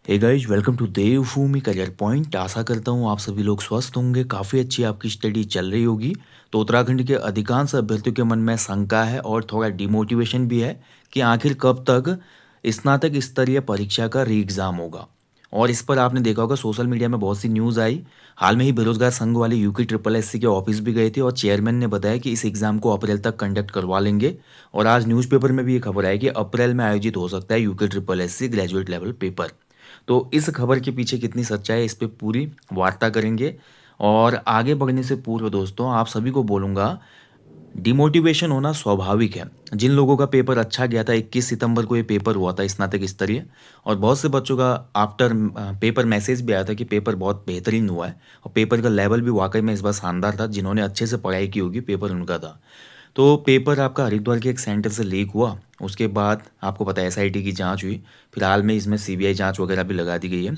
Hey guys, welcome to Devbhoomi Career Point. आशा करता हूँ आप सभी लोग स्वस्थ होंगे। काफ़ी अच्छी आपकी स्टडी चल रही होगी। तो उत्तराखंड के अधिकांश अभ्यर्थियों के मन में शंका है और थोड़ा डिमोटिवेशन भी है कि आखिर कब तक स्नातक स्तरीय परीक्षा का री एग्ज़ाम होगा। और इस पर आपने देखा होगा सोशल मीडिया में बहुत सी न्यूज़ आई। हाल में ही बेरोजगार संघ वाले यूके ट्रिपल एस सी के ऑफिस भी गए थे और चेयरमैन ने बताया कि इस एग्ज़ाम को अप्रैल तक कंडक्ट करवा लेंगे। और आज न्यूज़पेपर में भी ये खबर आई कि अप्रैल में आयोजित हो सकता है UK triple S C graduate level paper. तो इस खबर के पीछे कितनी सच्चाई है, इस पे पूरी वार्ता करेंगे। और आगे बढ़ने से पूर्व दोस्तों आप सभी को बोलूँगा, डिमोटिवेशन होना स्वाभाविक है। जिन लोगों का पेपर अच्छा गया था, 21 सितंबर को ये पेपर हुआ था स्नातक स्तरीय, और बहुत से बच्चों का आफ्टर पेपर मैसेज भी आया था कि पेपर बहुत बेहतरीन हुआ है और पेपर का लेवल भी वाकई में इस बार शानदार था। जिन्होंने अच्छे से पढ़ाई की होगी पेपर उनका था। तो पेपर आपका हरिद्वार के एक सेंटर से लीक हुआ। उसके बाद आपको पता है एसआईटी की जांच हुई। फिर हाल में इसमें सीबीआई जांच वगैरह भी लगा दी गई है।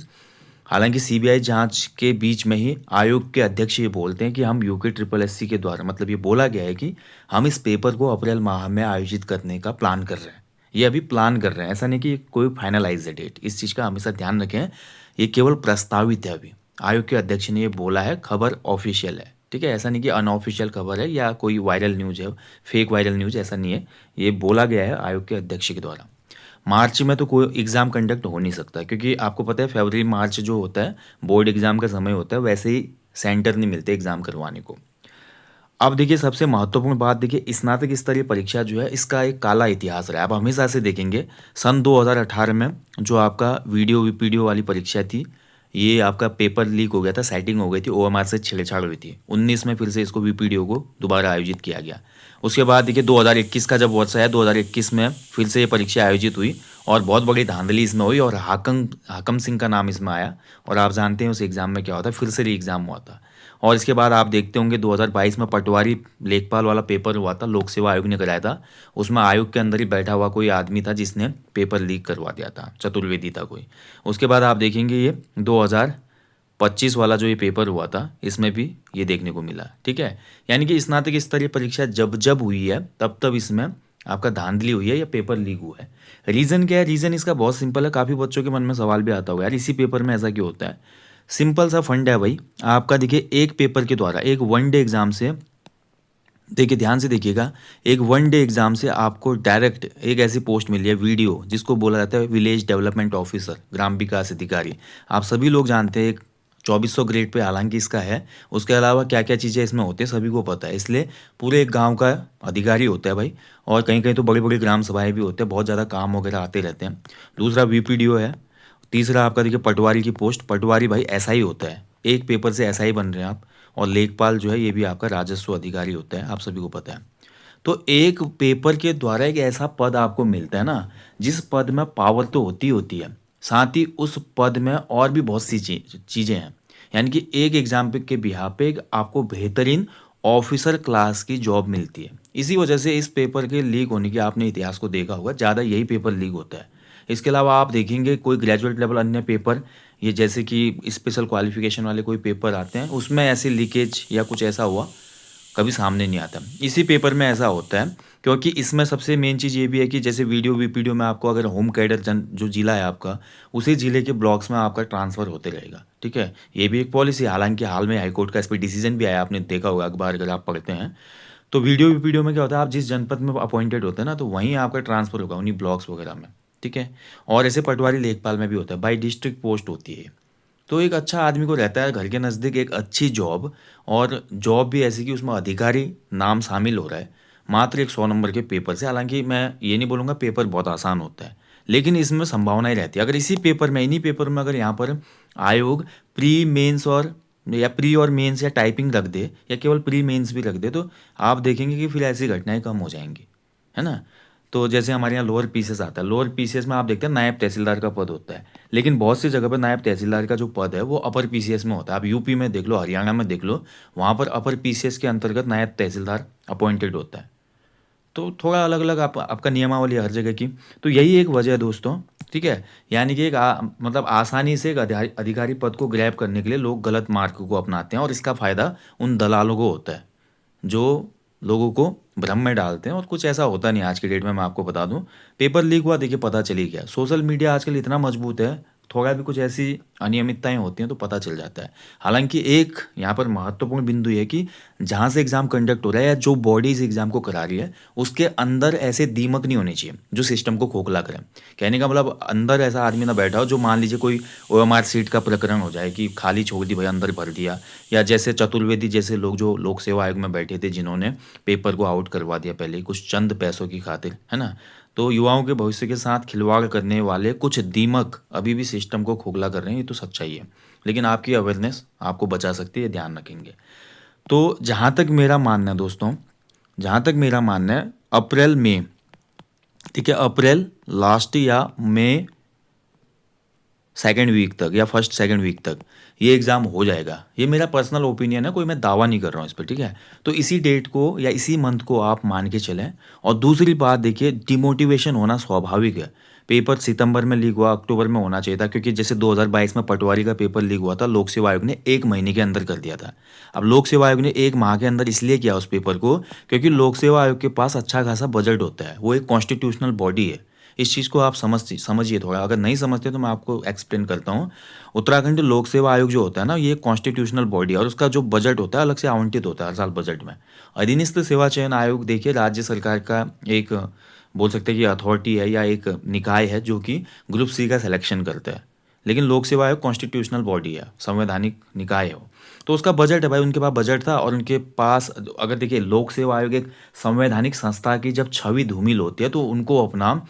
हालांकि सीबीआई जांच के बीच में ही आयोग के अध्यक्ष ये बोलते हैं कि हम यूके ट्रिपल एससी के द्वारा, मतलब ये बोला गया है कि हम इस पेपर को अप्रैल माह में आयोजित करने का प्लान कर रहे हैं। ये अभी प्लान कर रहे हैं, ऐसा नहीं कि कोई फाइनलाइज है डेट। इस चीज़ का हमेशा ध्यान रखें। ये केवल प्रस्तावित है अभी। आयोग के अध्यक्ष ने ये बोला है, खबर ऑफिशियल है। ठीक है, ऐसा नहीं कि अनऑफिशियल खबर है या कोई वायरल न्यूज़ है, फेक वायरल न्यूज़, ऐसा नहीं है। ये बोला गया है आयोग के अध्यक्ष के द्वारा। मार्च में तो कोई एग्ज़ाम कंडक्ट हो नहीं सकता, क्योंकि आपको पता है फरवरी मार्च जो होता है बोर्ड एग्ज़ाम का समय होता है, वैसे ही सेंटर नहीं मिलते एग्ज़ाम करवाने को। अब देखिए सबसे महत्वपूर्ण बात, देखिए स्नातक स्तरीय परीक्षा जो है इसका एक काला इतिहास रहा है। आप हमेशा से देखेंगे सन 2018 में जो आपका वीडियो वीपीडियो वाली परीक्षा थी, ये आपका पेपर लीक हो गया था, सेटिंग हो गई थी, ओएमआर से छेड़छाड़ हुई थी। 19 में फिर से इसको वीपीडियो को दोबारा आयोजित किया गया। उसके बाद देखिए 2021 का जब वर्ष आया, 2021 में फिर से ये परीक्षा आयोजित हुई और बहुत बड़ी धांधली इसमें हुई और हाकम सिंह का नाम इसमें आया। और आप जानते हैं उस एग्ज़ाम में क्या होता है, फिर से री एग्ज़ाम हुआ था। और इसके बाद आप देखते होंगे 2022 में पटवारी लेखपाल वाला पेपर हुआ था, लोक सेवा आयोग ने कराया था। उसमें आयोग के अंदर ही बैठा हुआ कोई आदमी था जिसने पेपर लीक करवा दिया था, चतुर्वेदी था कोई। उसके बाद आप देखेंगे ये 2025 वाला जो ये पेपर हुआ था, इसमें भी ये देखने को मिला। ठीक है, यानी कि स्नातक स्तरीय परीक्षा जब जब हुई है तब तब इसमें आपका धांधली हुई है या पेपर लीक हुआ है। रीज़न क्या है? रीज़न इसका बहुत सिंपल है। काफ़ी बच्चों के मन में सवाल भी आता होगा, यार इसी पेपर में ऐसा क्यों होता है। सिंपल सा फंड है भाई। आपका देखिए एक पेपर के द्वारा, एक वन डे एग्जाम से, देखिए ध्यान से देखिएगा, एक वन डे एग्जाम से आपको डायरेक्ट एक ऐसी पोस्ट मिली है वीडियो, जिसको बोला जाता है विलेज डेवलपमेंट ऑफिसर, ग्राम विकास अधिकारी। आप सभी लोग जानते हैं 2400 ग्रेड पे हालांकि इसका है। उसके अलावा क्या क्या चीज़ें इसमें होती है सभी को पता है, इसलिए पूरे एक गांव का अधिकारी होता है भाई। और कहीं कहीं तो बड़ी बड़ी ग्राम सभाएं भी होते हैं, बहुत ज़्यादा काम वगैरह आते रहते हैं। दूसरा वीपीडीओ है। तीसरा आपका देखिए पटवारी की पोस्ट, पटवारी भाई ऐसा ही होता है, एक पेपर से ऐसा ही बन रहे हैं आप। और लेखपाल जो है ये भी आपका राजस्व अधिकारी होता है, आप सभी को पता है। तो एक पेपर के द्वारा एक ऐसा पद आपको मिलता है ना, जिस पद में पावर तो होती होती है, साथ ही उस पद में और भी बहुत सी चीज़ें हैं। यानी कि एक एग्जाम पे के बिहार पे एक आपको बेहतरीन ऑफिसर क्लास की जॉब मिलती है। इसी वजह से इस पेपर के लीक होने की आपने इतिहास को देखा होगा, ज़्यादा यही पेपर लीक होता है। इसके अलावा आप देखेंगे कोई ग्रेजुएट लेवल अन्य पेपर, ये जैसे कि स्पेशल क्वालिफिकेशन वाले कोई पेपर आते हैं, उसमें ऐसी लीकेज या कुछ ऐसा हुआ कभी सामने नहीं आता। इसी पेपर में ऐसा होता है क्योंकि इसमें सबसे मेन चीज़ ये भी है कि जैसे वीडियो वीपीडियो में आपको अगर होम कैडर जन जो जिला है आपका, उसी जिले के ब्लॉक्स में आपका ट्रांसफ़र होते रहेगा। ठीक है, ये भी एक पॉलिसी है। हालांकि हाल में हाईकोर्ट का इस पर डिसीजन भी आया, आपने देखा होगा अखबार अगर आप पढ़ते हैं। तो वीडियो वीपीडियो में क्या होता है, आप जिस जनपद में अपॉइंटेड होते हैं ना, तो वहीं आपका ट्रांसफ़र होगा उन्हीं ब्लॉक्स वगैरह में। ठीक है, और ऐसे पटवारी लेखपाल में भी होता है, बाई डिस्ट्रिक्ट पोस्ट होती है। तो एक अच्छा आदमी को रहता है घर के नज़दीक एक अच्छी जॉब, और जॉब भी ऐसी कि उसमें अधिकारी नाम शामिल हो रहा है, मात्र एक 100 नंबर के पेपर से। हालांकि मैं ये नहीं बोलूँगा पेपर बहुत आसान होता है, लेकिन इसमें संभावनाएं रहती है। अगर इसी पेपर में, इन्हीं पेपर में अगर यहाँ पर आयोग प्री मेंस और या प्री और मेंस या टाइपिंग रख दे, या केवल प्री मेंस भी रख दे, तो आप देखेंगे कि फिर ऐसी घटनाएं कम हो जाएंगी, है ना। तो जैसे हमारे यहाँ लोअर पीसीएस आता है, लोअर पीसीएस में आप देखते हैं नायब तहसीलदार का पद होता है, लेकिन बहुत सी जगह पर नायब तहसीलदार का जो पद है वो अपर पीसीएस में होता है। आप यूपी में देख लो, हरियाणा में देख लो, वहाँ पर अपर पीसीएस के अंतर्गत नायब तहसीलदार अपॉइंटेड होता है। तो थोड़ा अलग अलग आपका नियमावली है हर जगह की। तो यही एक वजह है दोस्तों। ठीक है, यानी कि एक मतलब आसानी से एक अधिकारी पद को ग्रैब करने के लिए लोग गलत मार्ग को अपनाते हैं, और इसका फ़ायदा उन दलालों को होता है जो लोगों को भ्रम में डालते हैं। और कुछ ऐसा होता नहीं आज की डेट में, मैं आपको बता दूं। पेपर लीक हुआ, देखिए पता चली गया। सोशल मीडिया आजकल इतना मजबूत है, थोड़ा भी कुछ ऐसी अनियमितताएं होती हैं तो पता चल जाता है। हालांकि एक यहाँ पर महत्वपूर्ण बिंदु ये है कि जहाँ से एग्ज़ाम कंडक्ट हो रहा है या जो बॉडी इस एग्ज़ाम को करा रही है उसके अंदर ऐसे दीमक नहीं होने चाहिए जो सिस्टम को खोखला करें। कहने का मतलब अंदर ऐसा आदमी ना बैठा हो जो मान लीजिए कोई OMR सीट का प्रकरण हो जाए कि खाली छोड़ दी भाई अंदर भर दिया, या जैसे चतुर्वेदी जैसे लोग जो लोक सेवा आयोग में बैठे थे जिन्होंने पेपर को आउट करवा दिया पहले ही कुछ चंद पैसों की खातिर, है ना। तो युवाओं के भविष्य के साथ खिलवाड़ करने वाले कुछ दीमक अभी भी सिस्टम को खोखला कर रहे हैं, ये तो सच्चाई है। लेकिन आपकी अवेयरनेस आपको बचा सकती है, ध्यान रखेंगे। तो जहाँ तक मेरा मानना है दोस्तों, जहाँ तक मेरा मानना है अप्रैल में, ठीक है, अप्रैल लास्ट या मई सेकेंड वीक तक या फर्स्ट सेकेंड वीक तक ये एग्ज़ाम हो जाएगा। ये मेरा पर्सनल ओपिनियन है, कोई मैं दावा नहीं कर रहा हूँ इस पर, ठीक है। तो इसी डेट को या इसी मंथ को आप मान के चलें। और दूसरी बात देखिए, डिमोटिवेशन होना स्वाभाविक है। पेपर सितंबर में लीक हुआ, अक्टूबर में होना चाहिए था, क्योंकि जैसे 2022 में पटवारी का पेपर लीक हुआ था, लोक सेवा आयोग ने 1 महीने के अंदर कर दिया था। अब लोक सेवा आयोग ने 1 माह के अंदर इसलिए किया उस पेपर को क्योंकि लोक सेवा आयोग के पास अच्छा खासा बजट होता है, वो एक कॉन्स्टिट्यूशनल बॉडी है। इस चीज़ को आप समझिए थोड़ा, अगर नहीं समझते तो मैं आपको एक्सप्लेन करता हूँ। उत्तराखंड लोक सेवा आयोग जो होता है ना, ये कॉन्स्टिट्यूशनल बॉडी है और उसका जो बजट होता है अलग से आवंटित होता है हर साल बजट में। अधीनस्थ सेवा चयन आयोग देखिए राज्य सरकार का एक, बोल सकते हैं कि अथॉरिटी है या एक निकाय है जो कि ग्रुप सी का सिलेक्शन करता है। लेकिन लोक सेवा आयोग कॉन्स्टिट्यूशनल बॉडी है, संवैधानिक निकाय है वो। तो उसका बजट है भाई, उनके पास बजट था और उनके पास, अगर देखिए लोक सेवा आयोग एक संवैधानिक संस्था की जब छवि धूमिल होती है तो उनको अपना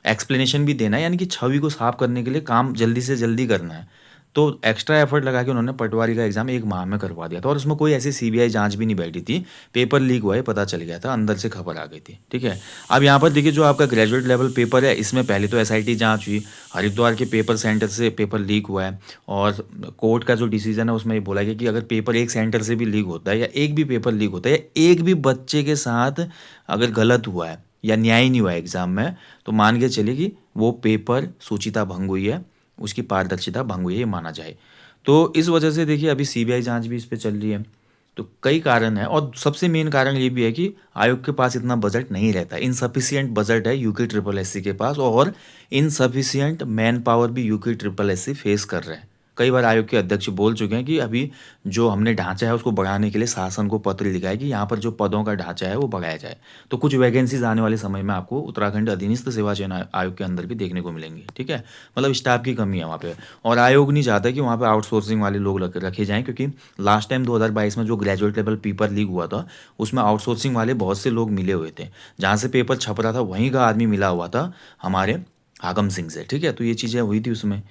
एक्सप्लेनेशन भी देना है, यानी कि छवि को साफ करने के लिए काम जल्दी से जल्दी करना है। तो एक्स्ट्रा एफर्ट लगा के उन्होंने पटवारी का एग्जाम 1 माह में करवा दिया था और उसमें कोई ऐसी सीबीआई जांच भी नहीं बैठी थी। पेपर लीक हुआ है, पता चल गया था, अंदर से खबर आ गई थी, ठीक है। अब यहाँ पर देखिए जो आपका ग्रेजुएट लेवल पेपर है, इसमें पहले तो एसआईटी जांच हुई, हरिद्वार के पेपर सेंटर से पेपर लीक हुआ है और कोर्ट का जो डिसीजन है उसमें ये बोला गया कि अगर पेपर एक सेंटर से भी लीक होता है या एक भी पेपर लीक होता है या एक भी बच्चे के साथ अगर गलत हुआ है या न्याय नहीं हुआ है एग्जाम में, तो मान के चलिए कि वो पेपर सूचिता भंग हुई है, उसकी पारदर्शिता भंग हुई है, ये माना जाए। तो इस वजह से देखिए अभी सीबीआई जांच भी इस पे चल रही है। तो कई कारण हैं और सबसे मेन कारण ये भी है कि आयोग के पास इतना बजट नहीं रहता, इनसफिशियंट बजट है यूके ट्रिपल एससी के पास और इनसफिशियंट मैन पावर भी यूके ट्रिपल एससी फेस कर रहे हैं। कई बार आयोग के अध्यक्ष बोल चुके हैं कि अभी जो हमने ढांचा है उसको बढ़ाने के लिए शासन को पत्र लिखा है कि यहाँ पर जो पदों का ढांचा है वो बढ़ाया जाए। तो कुछ वैकेंसीज आने वाले समय में आपको उत्तराखंड अधीनस्थ सेवा चयन आयोग के अंदर भी देखने को मिलेंगी, ठीक है। मतलब स्टाफ की कमी है वहाँ पे और आयोग नहीं चाहता कि वहाँ पे आउटसोर्सिंग वाले लोग रखे जाएं, क्योंकि लास्ट टाइम 2022 में जो ग्रेजुएट लेवल पेपर लीक हुआ था उसमें आउटसोर्सिंग वाले बहुत से लोग मिले हुए थे। जहाँ से पेपर छप रहा था वहीं का आदमी मिला हुआ था हमारे हाकम सिंह से, ठीक है। तो ये चीज़ें हुई थी उसमें।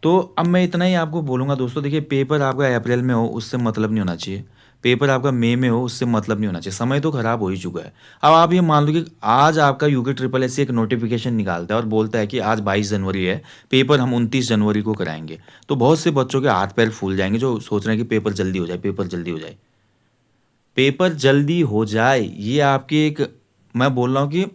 तो अब मैं इतना ही आपको बोलूँगा दोस्तों, देखिए पेपर आपका अप्रैल में हो उससे मतलब नहीं होना चाहिए, पेपर आपका मई में हो उससे मतलब नहीं होना चाहिए, समय तो ख़राब हो ही चुका है। अब आप ये मान लो कि आज आपका यूके ट्रिपल एस एक नोटिफिकेशन निकालता है और बोलता है कि आज 22 जनवरी है, पेपर हम 29 जनवरी को कराएंगे। तो बहुत से बच्चों के हाथ पैर फूल जाएंगे जो सोच रहे हैं कि पेपर जल्दी हो जाए, पेपर जल्दी हो जाए। पेपर जल्दी हो जाए ये आपकी एक, मैं बोल रहा हूँ कि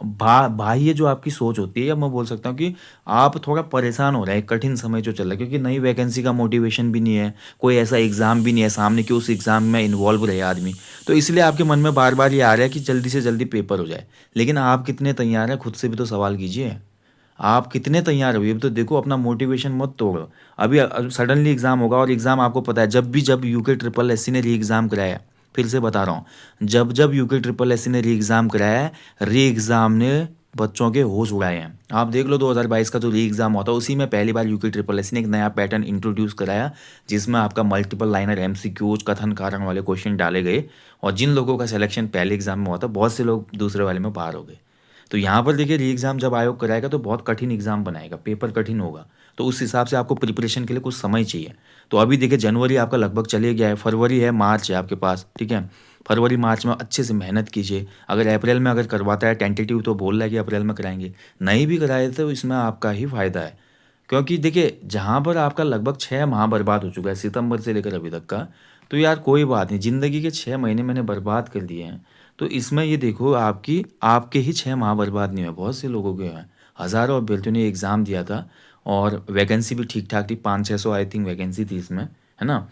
बाह्य जो आपकी सोच होती है, या मैं बोल सकता हूँ कि आप थोड़ा परेशान हो रहे हैं, कठिन समय जो चल रहा है क्योंकि नई वैकेंसी का मोटिवेशन भी नहीं है, कोई ऐसा एग्ज़ाम भी नहीं है सामने कि उस एग्ज़ाम में इन्वॉल्व रहे आदमी। तो इसलिए आपके मन में बार बार ये आ रहा है कि जल्दी से जल्दी पेपर हो जाए। लेकिन आप कितने तैयार हैं, खुद से भी तो सवाल कीजिए। आप कितने तैयार हो ये भी तो देखो, अपना मोटिवेशन मत तोड़ो। अभी सडनली एग्ज़ाम होगा और एग्ज़ाम आपको पता है, जब यूके ट्रिपल एससी ने री एग्ज़ाम कराया, फिर से बता रहा हूँ, जब यूके ट्रिपल एससी ने री एग्ज़ाम कराया है, री एग्ज़ाम ने बच्चों के होश उड़ाए हैं। आप देख लो 2022 का जो री एग्ज़ाम होता है उसी में पहली बार यूके ट्रिपल एससी ने एक नया पैटर्न इंट्रोड्यूस कराया, जिसमें आपका मल्टीपल लाइनर एमसीक्यूज कथन कारण वाले क्वेश्चन डाले गए और जिन लोगों का सिलेक्शन पहले एग्ज़ाम में हुआ था बहुत से लोग दूसरे वाले में बाहर हो गए। तो यहाँ पर देखिए री एग्ज़ाम जब आयोग कराएगा तो बहुत कठिन एग्ज़ाम बनाएगा, पेपर कठिन होगा। तो उस हिसाब से आपको प्रिपरेशन के लिए कुछ समय चाहिए। तो अभी देखिए जनवरी आपका लगभग चले गया है, फरवरी है, मार्च है आपके पास, ठीक है। फरवरी मार्च में अच्छे से मेहनत कीजिए। अगर अप्रैल में अगर करवाता है, टेंटेटिव तो बोल रहा है कि अप्रैल में कराएंगे, नहीं भी कराए तो इसमें आपका ही फ़ायदा है। क्योंकि देखिए जहाँ पर आपका लगभग 6 माह बर्बाद हो चुका है सितंबर से लेकर अभी तक का, तो यार कोई बात नहीं, ज़िंदगी के 6 महीने मैंने बर्बाद कर दिए हैं। तो इसमें ये देखो आपके ही 6 माह बर्बाद नहीं हुए, बहुत से लोगों के हैं। हज़ारों अभ्यर्थियों ने एग्ज़ाम दिया था और वैकेंसी भी ठीक ठाक थी, 500-600 आई थिंक वैकेंसी थी इसमें, है ना।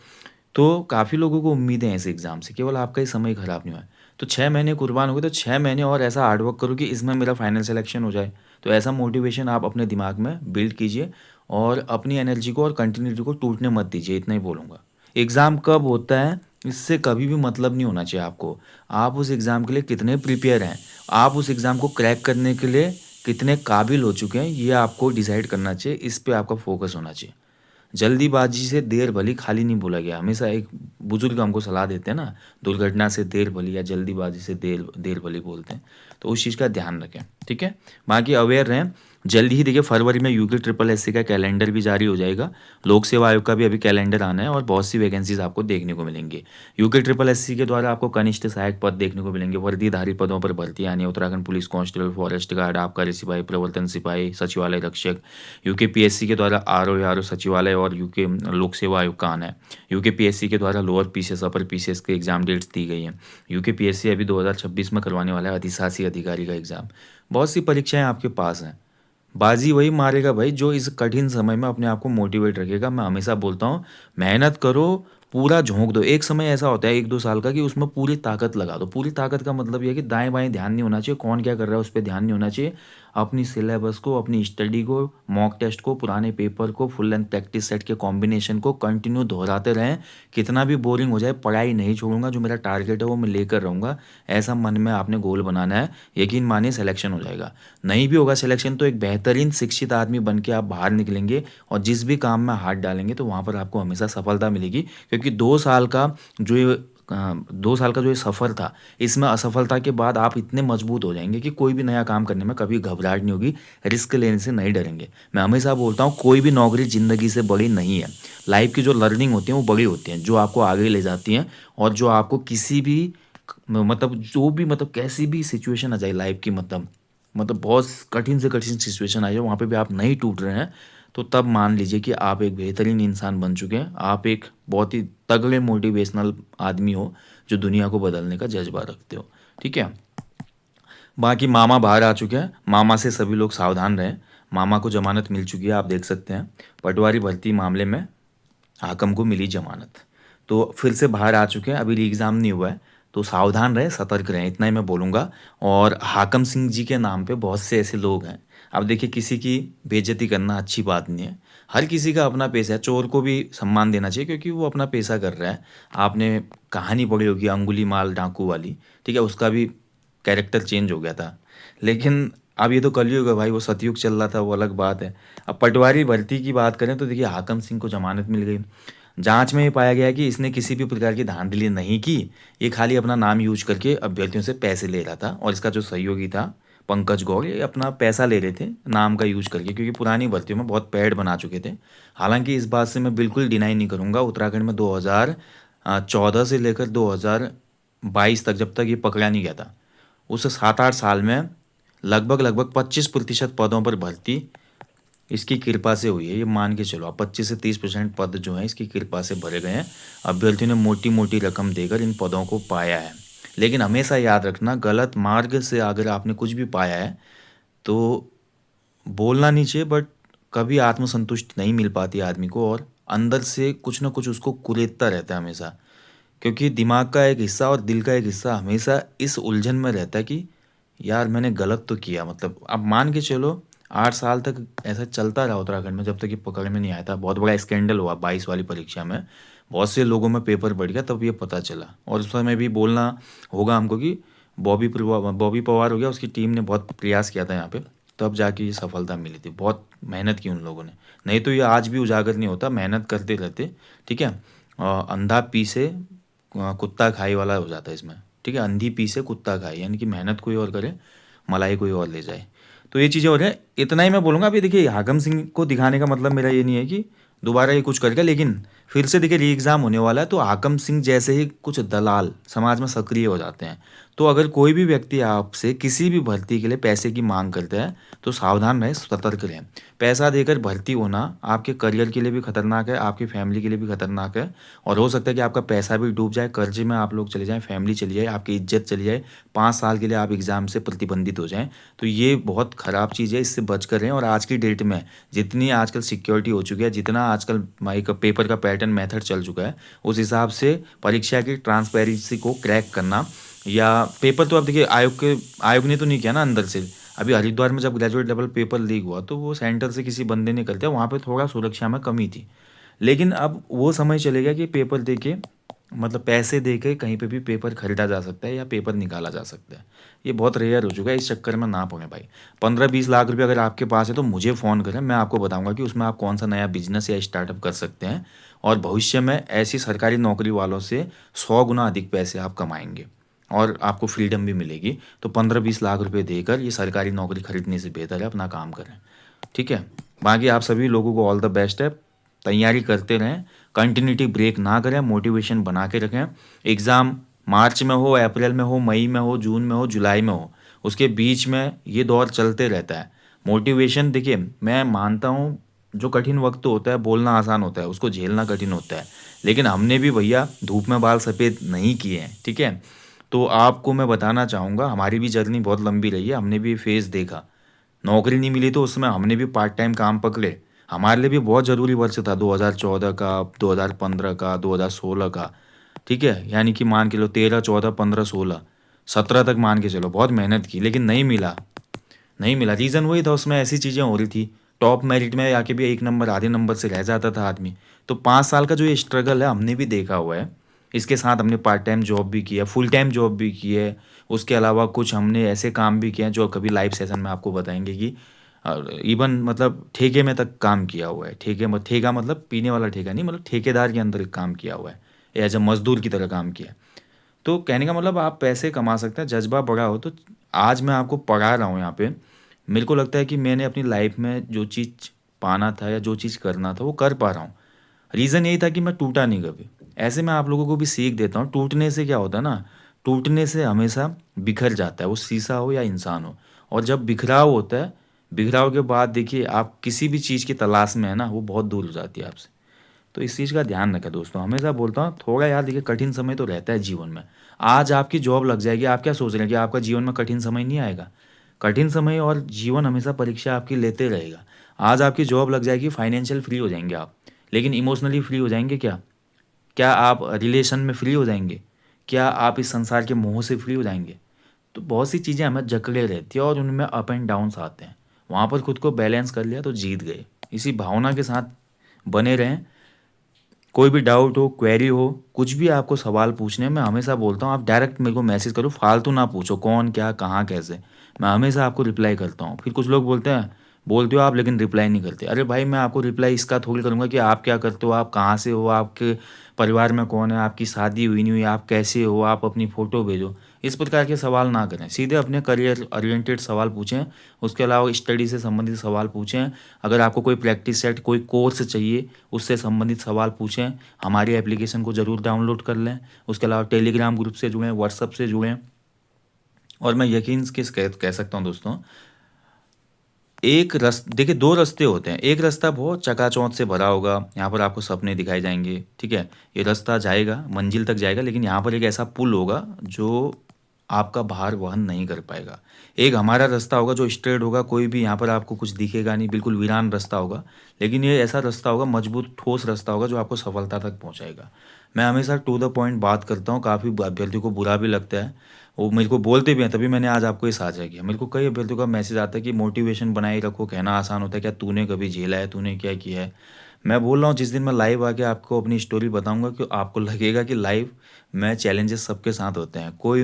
तो काफ़ी लोगों को उम्मीदें हैं इस एग्ज़ाम से, केवल आपका ही समय ख़राब नहीं हुआ है। तो 6 महीने कुर्बान हो गए, तो 6 महीने और ऐसा हार्ड वर्क करो कि इसमें मेरा फाइनल सिलेक्शन हो जाए। तो ऐसा मोटिवेशन आप अपने दिमाग में बिल्ड कीजिए और अपनी एनर्जी को और कंटिन्यूटी को टूटने मत दीजिए, इतना ही बोलूँगा। एग्ज़ाम कब होता है, इससे कभी भी मतलब नहीं होना चाहिए आपको। आप उस एग्ज़ाम के लिए कितने प्रिपेयर हैं, आप उस एग्ज़ाम को क्रैक करने के लिए कितने काबिल हो चुके हैं, ये आपको डिसाइड करना चाहिए, इस पे आपका फ़ोकस होना चाहिए। जल्दीबाजी से देर भली खाली नहीं बोला गया। हमेशा एक बुजुर्ग हमको सलाह देते हैं ना, दुर्घटना से देर भली या जल्दीबाजी से देर देर भली बोलते हैं। तो उस चीज़ का ध्यान रखें, ठीक है। बाकी अवेयर रहें। जल्दी ही देखिए फरवरी में यूके ट्रिपल एससी का कैलेंडर भी जारी हो जाएगा। लोक सेवा आयोग का भी अभी कैलेंडर आना है और बहुत सी वैकेंसीज आपको देखने को मिलेंगी। यूके ट्रिपल एससी के द्वारा आपको कनिष्ठ सहायक पद देखने को मिलेंगे। वर्दीधारी पदों पर भर्ती यानी Uttarakhand police constable, forest guard, आबकारी सिपाही, प्रवर्तन सिपाही, सचिवालय रक्षक। यूके पीएससी के द्वारा आरओ आरओ सचिवालय और यूके लोक सेवा आयोग का आना है। यूके पीएससी के द्वारा लोअर पीसीएस अपर पीसीएस के एग्जाम डेट्स दी गई हैं। यूके पीएससी अभी 2026 में करवाने वाला है अधिशासी अधिकारी का एग्जाम। बहुत सी परीक्षाएं आपके पास हैं। बाजी वही मारेगा भाई जो इस कठिन समय में अपने आप को मोटिवेट रखेगा। मैं हमेशा बोलता हूँ, मेहनत करो, पूरा झोंक दो। एक समय ऐसा होता है 1-2 साल का कि उसमें पूरी ताकत लगा दो। पूरी ताकत का मतलब ये है कि दाएं बाएं ध्यान नहीं होना चाहिए, कौन क्या कर रहा है उस पर ध्यान नहीं होना चाहिए। अपनी सिलेबस को, अपनी स्टडी को, मॉक टेस्ट को, पुराने पेपर को, फुल लेंथ प्रैक्टिस सेट के कॉम्बिनेशन को कंटिन्यू दोहराते रहें। कितना भी बोरिंग हो जाए, पढ़ाई नहीं छोड़ूंगा, जो मेरा टारगेट है वो मैं लेकर रहूँगा, ऐसा मन में आपने गोल बनाना है। यकीन मानिए सिलेक्शन हो जाएगा। नहीं भी होगा सिलेक्शन तो एक बेहतरीन शिक्षित आदमी बन के आप बाहर निकलेंगे और जिस भी काम में हाथ डालेंगे तो वहाँ पर आपको हमेशा सफलता मिलेगी। क्योंकि 2 साल का जो ये 2 साल का जो ये सफ़र था, इसमें असफलता के बाद आप इतने मजबूत हो जाएंगे कि कोई भी नया काम करने में कभी घबराहट नहीं होगी, रिस्क लेने से नहीं डरेंगे। मैं हमेशा बोलता हूँ कोई भी नौकरी ज़िंदगी से बड़ी नहीं है। लाइफ की जो लर्निंग होती है वो बड़ी होती हैं, जो आपको आगे ले जाती हैं और जो आपको किसी भी मतलब जो भी मतलब कैसी भी सिचुएशन आ जाए लाइफ की, मतलब बहुत कठिन से कठिन सिचुएशन आ जाए, वहाँ पे भी आप नहीं टूट रहे हैं, तो तब मान लीजिए कि आप एक बेहतरीन इंसान बन चुके हैं। आप एक बहुत ही तगड़े मोटिवेशनल आदमी हो जो दुनिया को बदलने का जज्बा रखते हो, ठीक है। बाकी मामा बाहर आ चुके हैं, मामा से सभी लोग सावधान रहें। मामा को जमानत मिल चुकी है, आप देख सकते हैं। पटवारी भर्ती मामले में हाकम को मिली जमानत, तो फिर से बाहर आ चुके हैं। अभी री एग्ज़ाम नहीं हुआ है, तो सावधान रहें, सतर्क रहें, इतना ही मैं बोलूँगा। और हाकम सिंह जी के नाम पे बहुत से ऐसे लोग हैं। अब देखिए किसी की बेइज्जती करना अच्छी बात नहीं है। हर किसी का अपना पेशा है, चोर को भी सम्मान देना चाहिए क्योंकि वो अपना पेशा कर रहा है। आपने कहानी पढ़ी होगी अंगुलीमाल डाकू वाली, ठीक है, उसका भी कैरेक्टर चेंज हो गया था। लेकिन अब ये तो कलयुग है भाई, वो सतयुग चल रहा था, वो अलग बात है। अब पटवारी भर्ती की बात करें तो देखिए हाकम सिंह को जमानत मिल गई। जांच में ये पाया गया कि इसने किसी भी प्रकार की धांधली नहीं की। ये खाली अपना नाम यूज करके अभ्यर्थियों से पैसे ले रहा था और इसका जो सहयोगी था पंकज गौड़, ये अपना पैसा ले रहे थे नाम का यूज करके, क्योंकि पुरानी भर्तियों में बहुत पैड बना चुके थे। हालांकि इस बात से मैं बिल्कुल डिनाई नहीं करूंगा, उत्तराखंड में 2014 से लेकर 2022 तक, जब तक ये पकड़ा नहीं गया था, उस 7-8 साल में लगभग लगभग 25% पदों पर भर्ती इसकी कृपा से हुई है। ये मान के चलो आप 25 से 30% पद जो हैं इसकी कृपा से भरे गए हैं। अभ्यर्थियों ने मोटी मोटी रकम देकर इन पदों को पाया है। लेकिन हमेशा याद रखना, गलत मार्ग से अगर आपने कुछ भी पाया है तो बोलना नहीं चाहिए, बट कभी आत्मसंतुष्टि नहीं मिल पाती आदमी को और अंदर से कुछ ना कुछ उसको कुरेदता रहता है हमेशा। क्योंकि दिमाग का एक हिस्सा और दिल का एक हिस्सा हमेशा इस उलझन में रहता है कि यार मैंने गलत तो किया। मतलब अब मान के चलो 8 साल तक ऐसा चलता रहा उत्तराखंड में, जब तक ये पकड़ में नहीं आया था। बहुत बड़ा स्कैंडल हुआ 22 वाली परीक्षा में, बहुत से लोगों में पेपर बढ़ गया, तब ये पता चला। और उस समय भी बोलना होगा हमको कि बॉबी पवार हो गया, उसकी टीम ने बहुत प्रयास किया था यहाँ पे, तब जाके ये सफलता मिली थी। बहुत मेहनत की उन लोगों ने, नहीं तो ये आज भी उजागर नहीं होता। मेहनत करते रहते, ठीक है। अंधा पीसे कुत्ता खाई वाला हो जाता है इसमें, ठीक है। अंधी पीसे कुत्ता खाए, यानी कि मेहनत कोई और करे, मलाई कोई और ले जाए। तो ये चीज़ें हो रही हैं, इतना ही मैं बोलूँगा। अभी देखिए हाकम सिंह को दिखाने का मतलब मेरा ये नहीं है कि दोबारा ये कुछ करके, लेकिन फिर से देखिए री एग्ज़ाम होने वाला है, तो हाकम सिंह जैसे ही कुछ दलाल समाज में सक्रिय हो जाते हैं। तो अगर कोई भी व्यक्ति आपसे किसी भी भर्ती के लिए पैसे की मांग करता है तो सावधान रहें, सतर्क रहें। पैसा देकर भर्ती होना आपके करियर के लिए भी खतरनाक है, आपकी फैमिली के लिए भी खतरनाक है। और हो सकता है कि आपका पैसा भी डूब जाए, कर्जे में आप लोग चले जाएं, फैमिली चली जाए, आपकी इज्जत चली जाए, 5 साल के लिए आप एग्ज़ाम से प्रतिबंधित हो जाएं। तो ये बहुत ख़राब चीज़ है, इससे बच कर रहें। और आज की डेट में जितनी आजकल सिक्योरिटी हो चुकी है, जितना आजकल माइक पेपर का पैटर्न मेथड चल चुका है, उस हिसाब से परीक्षा की ट्रांसपेरेंसी को क्रैक करना, या पेपर तो अब देखिए आयोग ने तो नहीं किया ना अंदर से, अभी हरिद्वार में जब ग्रेजुएट लेवल पेपर लीक हुआ तो वो सेंटर से किसी बंदे ने कर दिया, वहाँ पे थोड़ा सुरक्षा में कमी थी। लेकिन अब वो समय चले गया कि पेपर दे के मतलब पैसे दे के कहीं पे भी पेपर खरीदा जा सकता है या पेपर निकाला जा सकता है। ये बहुत रेयर हो चुका है, इस चक्कर में ना पड़े भाई। 15-20 लाख रुपए अगर आपके पास है तो मुझे फ़ोन करें, मैं आपको बताऊंगा कि उसमें आप कौन सा नया बिजनेस या स्टार्टअप कर सकते हैं और भविष्य में ऐसी सरकारी नौकरी वालों से 100 गुना अधिक पैसे आप कमाएंगे और आपको फ्रीडम भी मिलेगी। तो 15-20 लाख रुपए देकर ये सरकारी नौकरी खरीदने से बेहतर है अपना काम करें। ठीक है। बाकी आप सभी लोगों को ऑल द बेस्ट है। तैयारी करते रहें, कंटिन्यूटी ब्रेक ना करें, मोटिवेशन बना के रखें। एग्ज़ाम मार्च में हो, अप्रैल में हो, मई में हो, जून में हो, जुलाई में हो, उसके बीच में ये दौर चलते रहता है। मोटिवेशन देखिए, मैं मानता हूँ जो कठिन वक्त होता है बोलना आसान होता है, उसको झेलना कठिन होता है। लेकिन हमने भी भैया धूप में बाल सफ़ेद नहीं किए हैं। ठीक है। तो आपको मैं बताना चाहूँगा, हमारी भी जर्नी बहुत लंबी रही है, हमने भी फेज़ देखा। नौकरी नहीं मिली तो उसमें हमने भी पार्ट टाइम काम पकड़े। हमारे लिए भी बहुत ज़रूरी वर्ष था 2014 का, 2015 का, 2016 का। ठीक है? यानी कि मान के चलो 13, 14, 15, 16, 17 तक मान के चलो, बहुत मेहनत की लेकिन नहीं मिला। नहीं मिला, रीज़न वही था, उसमें ऐसी चीज़ें हो रही थी। टॉप मेरिट में आके भी 1 नंबर आधे नंबर से रह जाता था आदमी। तो 5 साल का जो ये स्ट्रगल है हमने भी देखा हुआ है। इसके साथ हमने पार्ट टाइम जॉब भी किया, फुल टाइम जॉब भी की है। उसके अलावा कुछ हमने ऐसे काम भी किए हैं जो कभी लाइव सेशन में आपको बताएँगे कि इवन मतलब ठेके में तक काम किया हुआ है। ठेका मतलब पीने वाला ठेका नहीं, मतलब ठेकेदार के अंदर काम किया हुआ है। एज़ अ मज़दूर की तरह काम किया है। तो कहने का मतलब आप पैसे कमा सकते हैं, जज़्बा बड़ा हो तो। आज मैं आपको पढ़ा रहा हूँ यहाँ पे, मेरे को लगता है कि मैंने अपनी लाइफ में जो चीज़ पाना था या जो चीज़ करना था वो कर पा रहा हूँ। रीज़न यही था कि मैं टूटा नहीं कभी। ऐसे मैं आप लोगों को भी सीख देता हूँ, टूटने से क्या होता है ना, टूटने से हमेशा बिखर जाता है, वो शीशा हो या इंसान हो। और जब बिखराव होता है, बिखराव के बाद देखिए आप किसी भी चीज़ की तलाश में है ना, वो बहुत दूर हो जाती है आपसे। तो इस चीज़ का ध्यान रखें दोस्तों। हमेशा बोलता हूँ थोड़ा यार देखिए, कठिन समय तो रहता है जीवन में। आज आपकी जॉब लग जाएगी, आप क्या सोच रहे हैं कि आपका जीवन में कठिन समय नहीं आएगा? कठिन समय और जीवन हमेशा परीक्षा आपकी लेते रहेगा। आज आपकी जॉब लग जाएगी, फाइनेंशियल फ्री हो जाएँगे आप, लेकिन इमोशनली फ्री हो जाएँगे क्या? क्या आप रिलेशन में फ्री हो जाएँगे? क्या आप इस संसार के मोह से फ्री हो जाएँगे? तो बहुत सी चीज़ें हमें जकड़े रहती हैं और उनमें अप एंड डाउन्स आते हैं। वहाँ पर खुद को बैलेंस कर लिया तो जीत गए। इसी भावना के साथ बने रहें। कोई भी डाउट हो, क्वेरी हो, कुछ भी आपको सवाल पूछने हैं, मैं हमेशा बोलता हूँ आप डायरेक्ट मेरे को मैसेज करो, फालतू ना पूछो कौन, क्या, कहाँ, कैसे। मैं हमेशा आपको रिप्लाई करता हूँ। फिर कुछ लोग बोलते हैं, बोलते हो आप लेकिन रिप्लाई नहीं करते। अरे भाई, मैं आपको रिप्लाई इसका थोड़ी करूँगा कि आप क्या करते हो, आप कहाँ से हो, आपके परिवार में कौन है, आपकी शादी हुई नहीं हुई, आप कैसे हो, आप अपनी फ़ोटो भेजो। इस प्रकार के सवाल ना करें, सीधे अपने करियर ओरिएंटेड सवाल पूछें। उसके अलावा स्टडी से संबंधित सवाल पूछें। अगर आपको कोई प्रैक्टिस सेट, कोई कोर्स चाहिए, उससे संबंधित सवाल पूछें। हमारी एप्लीकेशन को ज़रूर डाउनलोड कर लें। उसके अलावा टेलीग्राम ग्रुप से जुड़ें, व्हाट्सएप से जुड़ें। और मैं यकीन के कह सकता हूँ दोस्तों, एक रस देखिए 2 रास्ते होते हैं। एक रास्ता बहुत चकाचौंध से भरा होगा, यहाँ पर आपको सपने दिखाए जाएँगे, ठीक है? ये रास्ता जाएगा, मंज़िल तक जाएगा, लेकिन यहाँ पर एक ऐसा पुल होगा जो आपका भार वहन नहीं कर पाएगा। एक हमारा रास्ता होगा जो स्ट्रेट होगा, कोई भी यहाँ पर आपको कुछ दिखेगा नहीं, बिल्कुल वीरान रास्ता होगा। लेकिन ये ऐसा रास्ता होगा, मजबूत ठोस रास्ता होगा जो आपको सफलता तक पहुँचाएगा। मैं हमेशा टू द पॉइंट बात करता हूँ, काफ़ी अभ्यर्थियों को बुरा भी लगता है। वो मेरे को बोलते भी हैं, तभी मैंने आज आपको ये साझा किया। मेरे को कई अभ्यर्थियों का मैसेज आता है कि मोटिवेशन बनाए रखो, कहना आसान होता है, क्या तूने कभी झेला है, तूने क्या किया है? मैं बोल रहा हूँ जिस दिन मैं लाइव आके आपको अपनी स्टोरी बताऊँगा कि आपको लगेगा कि लाइव में चैलेंजेस सबके साथ होते हैं। कोई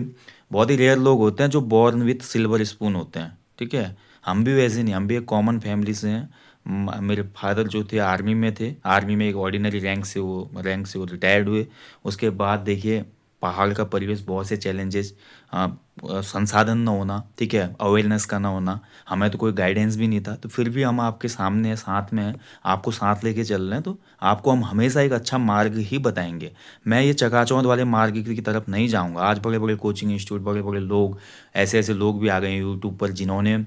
बहुत ही रेयर लोग होते हैं जो बॉर्न विथ सिल्वर स्पून होते हैं, ठीक है? हम भी वैसे नहीं, हम भी एक कॉमन फैमिली से हैं। मेरे फादर जो थे आर्मी में थे, आर्मी में एक ऑर्डिनरी रैंक से वो रिटायर्ड हुए। उसके बाद देखिए पहाड़ का परिवेश, बहुत से चैलेंजेस, संसाधन ना होना, ठीक है, अवेयरनेस का ना होना, हमें तो कोई गाइडेंस भी नहीं था, तो फिर भी हम आपके सामने हैं, साथ में हैं, आपको साथ लेके चल रहे हैं, तो आपको हम हमेशा एक अच्छा मार्ग ही बताएंगे। मैं ये चकाचौंध वाले मार्ग की तरफ नहीं जाऊंगा। आज बड़े बड़े कोचिंग इंस्टीट्यूट, बड़े बड़े लोग, ऐसे ऐसे लोग भी आ गए हैं यूट्यूब पर जिन्होंने,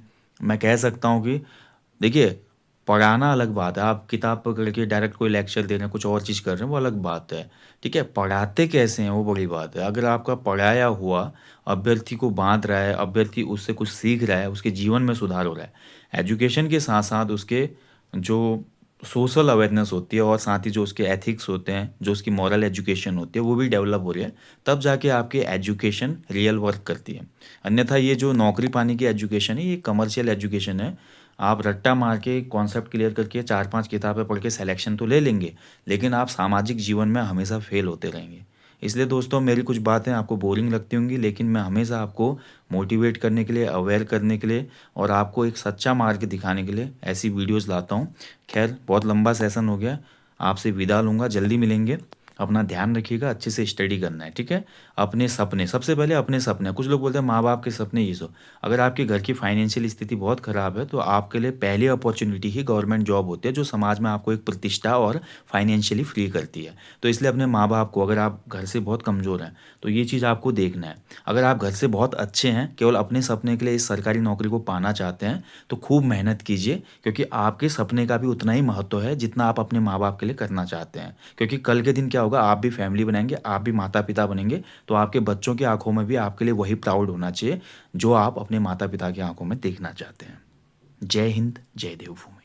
मैं कह सकता हूँ कि देखिए, पढ़ाना अलग बात है, आप किताब पकड़ के डायरेक्ट कोई लेक्चर दे रहे हैं, कुछ और चीज़ कर रहे हैं, वो अलग बात है। ठीक है, पढ़ाते कैसे हैं वो बड़ी बात है। अगर आपका पढ़ाया हुआ अभ्यर्थी को बाँध रहा है, अभ्यर्थी उससे कुछ सीख रहा है, उसके जीवन में सुधार हो रहा है। एजुकेशन के साथ-साथ उसके जो सोशल अवेयरनेस होती है और साथ ही जो उसके एथिक्स होते हैं, जो उसकी मॉरल एजुकेशन होती है, वो भी डेवलप हो रही है, तब जाके आपकी एजुकेशन रियल वर्क करती है। अन्यथा ये जो नौकरी पाने की एजुकेशन है, ये कमर्शियल एजुकेशन है। आप रट्टा मार के कॉन्सेप्ट क्लियर करके 4-5 किताबें पढ़ के सिलेक्शन तो ले लेंगे, लेकिन आप सामाजिक जीवन में हमेशा फेल होते रहेंगे। इसलिए दोस्तों मेरी कुछ बातें आपको बोरिंग लगती होंगी, लेकिन मैं हमेशा आपको मोटिवेट करने के लिए, अवेयर करने के लिए और आपको एक सच्चा मार्ग दिखाने के लिए ऐसी वीडियोज़ लाता हूँ। खैर बहुत लंबा सेशन हो गया, आपसे विदा लूँगा, जल्दी मिलेंगे। अपना ध्यान रखिएगा, अच्छे से स्टडी करना है, ठीक है? अपने सपने, सबसे पहले अपने सपने, कुछ लोग बोलते हैं माँ बाप के सपने ये सो। अगर आपके घर की फाइनेंशियल स्थिति बहुत ख़राब है तो आपके लिए पहली अपॉर्चुनिटी ही गवर्नमेंट जॉब होती है, जो समाज में आपको एक प्रतिष्ठा और फाइनेंशियली फ्री करती है। तो इसलिए अपने माँ बाप को, अगर आप घर से बहुत कमज़ोर हैं तो ये चीज़ आपको देखना है। अगर आप घर से बहुत अच्छे हैं, केवल अपने सपने के लिए इस सरकारी नौकरी को पाना चाहते हैं, तो खूब मेहनत कीजिए, क्योंकि आपके सपने का भी उतना ही महत्व है जितना आप अपने माँ बाप के लिए करना चाहते हैं। क्योंकि कल के दिन क्या होगा, आप भी फैमिली बनाएंगे, आप भी माता पिता बनेंगे, तो आपके बच्चों की आंखों में भी आपके लिए वही प्राउड होना चाहिए जो आप अपने माता पिता की आंखों में देखना चाहते हैं। जय हिंद, जय देवभूमि।